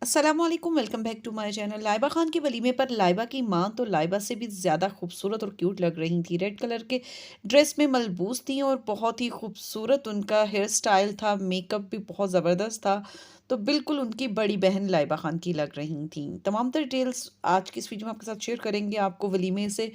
अस्सलामुअलैकुम, welcome back to my channel. Laiba Khan के वलीमे पर लाइबा की मां तो लाइबा से भी ज़्यादा खूबसूरत और क्यूट लग रही थी। रेड कलर के ड्रेस में मलबूस थी और बहुत ही खूबसूरत उनका हेयर स्टाइल था, मेकअप भी बहुत ज़बरदस्त था। तो बिल्कुल उनकी बड़ी बहन लाइबा खान की लग रही थी। तमाम तर डिटेल्स आज की इस वीडियो में आपके साथ शेयर करेंगे। आपको वलीमे से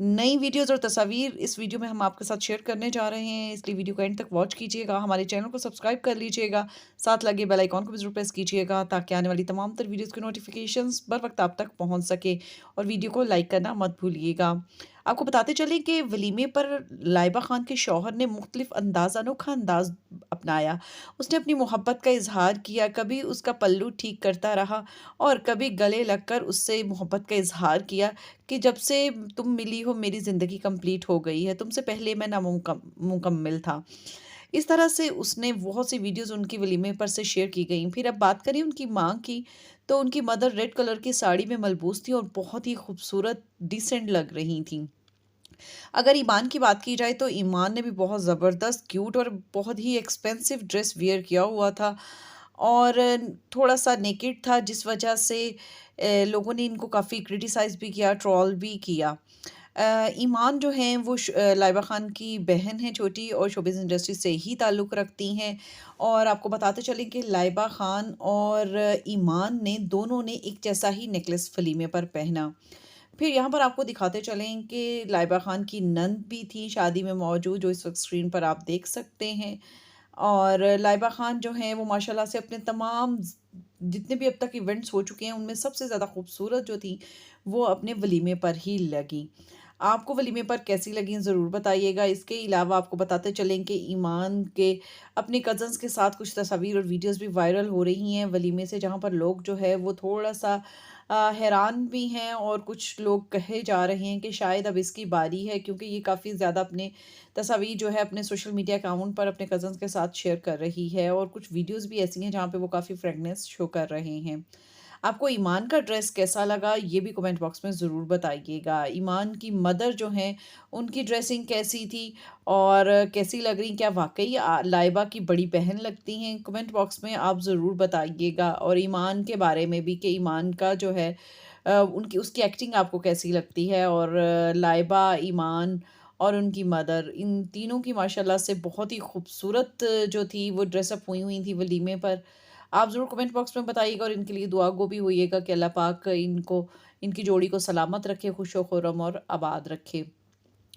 नई वीडियोज़ और तस्वीर इस वीडियो में हम आपके साथ शेयर करने जा रहे हैं, इसलिए वीडियो को एंड तक वॉच कीजिएगा। हमारे चैनल को सब्सक्राइब कर लीजिएगा, साथ लगे बेल आइकॉन को भी ज़रूर प्रेस कीजिएगा ताकि आने वाली तमाम तर वीडियोज़ की नोटिफिकेशंस बर वक्त आप तक पहुंच सके। और वीडियो को लाइक करना मत भूलिएगा। आपको बताते चलें कि वलीमे पर लाइबा खान के शौहर ने मुख्तलिफ अंदाज अनोखा अंदाज अपनाया। उसने अपनी मोहब्बत का इजहार किया, कभी उसका पल्लू ठीक करता रहा और कभी गले लगकर उससे मोहब्बत का इजहार किया कि जब से तुम मिली हो मेरी ज़िंदगी कंप्लीट हो गई है, तुमसे पहले मैं मुकम्मिल था। इस तरह से उसने बहुत सी वीडियोज़ उनकी वलीमे पर से शेयर की गई। फिर अब बात करें उनकी माँ की, तो उनकी मदर रेड कलर की साड़ी में मलबूस थी और बहुत ही खूबसूरत डिसेंट लग रही थीं। अगर ईमान की बात की जाए तो ईमान ने भी बहुत ज़बरदस्त, क्यूट और बहुत ही एक्सपेंसिव ड्रेस वियर किया हुआ था और थोड़ा-सा नेकेड था, जिस वजह से लोगों ने इनको काफ़ी क्रिटिसाइज़ भी किया, ट्रोल भी किया। ईमान जो हैं वो लाइबा खान की बहन हैं छोटी और शोबिज़ इंडस्ट्री से ही ताल्लुक़ रखती हैं। और आपको बताते चलें कि लाइबा खान और ईमान ने दोनों ने एक जैसा ही नेकलेस वलीमे पर पहना। फिर यहाँ पर आपको दिखाते चलें कि लाइबा खान की नंद भी थी शादी में मौजूद, जो इस वक्त स्क्रीन पर आप देख सकते हैं। और लाइबा खान जो हैं वो माशाल्लाह से अपने तमाम जितने भी अब तक इवेंट्स हो चुके हैं उनमें सबसे ज़्यादा खूबसूरत जो थी वो अपने वलीमे पर ही लगी। आपको वलीमे पर कैसी लगी ज़रूर बताइएगा। इसके अलावा आपको बताते चलें कि ईमान के अपने कज़न्स के साथ कुछ तस्वीर और वीडियोस भी वायरल हो रही हैं वलीमे से, जहाँ पर लोग जो है वो थोड़ा-सा हैरान भी हैं और कुछ लोग कहे जा रहे हैं कि शायद अब इसकी बारी है, क्योंकि ये काफ़ी ज़्यादा अपने तस्वीर जो है अपने सोशल मीडिया अकाउंट पर अपने कज़न्स के साथ शेयर कर रही है और कुछ वीडियोज़ भी ऐसी हैं जहाँ पे वो काफ़ी फ्रेगनेंस शो कर रहे हैं। आपको ईमान का ड्रेस कैसा लगा ये भी कमेंट बॉक्स में ज़रूर बताइएगा। ईमान की मदर जो हैं उनकी ड्रेसिंग कैसी थी और कैसी लग रही, क्या वाक़ई लाइबा की बड़ी बहन लगती हैं? कमेंट बॉक्स में आप ज़रूर बताइएगा। और ईमान के बारे में भी कि ईमान का जो है उनकी उसकी एक्टिंग आपको कैसी लगती है? और लाइबा, ईमान और उनकी मदर, इन तीनों की माशाल्लाह से बहुत ही खूबसूरत जो थी वो ड्रेसअप हुई थी वलीमे पर। आप ज़रूर कमेंट बॉक्स में बताइएगा और इनके लिए दुआ गो भी होइएगा कि अल्लाह पाक इनको, इनकी जोड़ी को सलामत रखे, खुशो खुर्रम और आबाद रखे।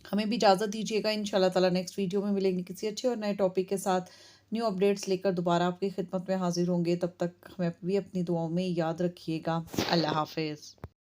हमें भी इजाज़त दीजिएगा। इंशाल्लाह ताला नेक्स्ट वीडियो में मिलेंगे किसी अच्छे और नए टॉपिक के साथ। न्यू अपडेट्स लेकर दोबारा आपकी खिदमत में हाज़िर होंगे। तब तक हमें भी अपनी दुआओं में याद रखिएगा। अल्लाह हाफ़िज़।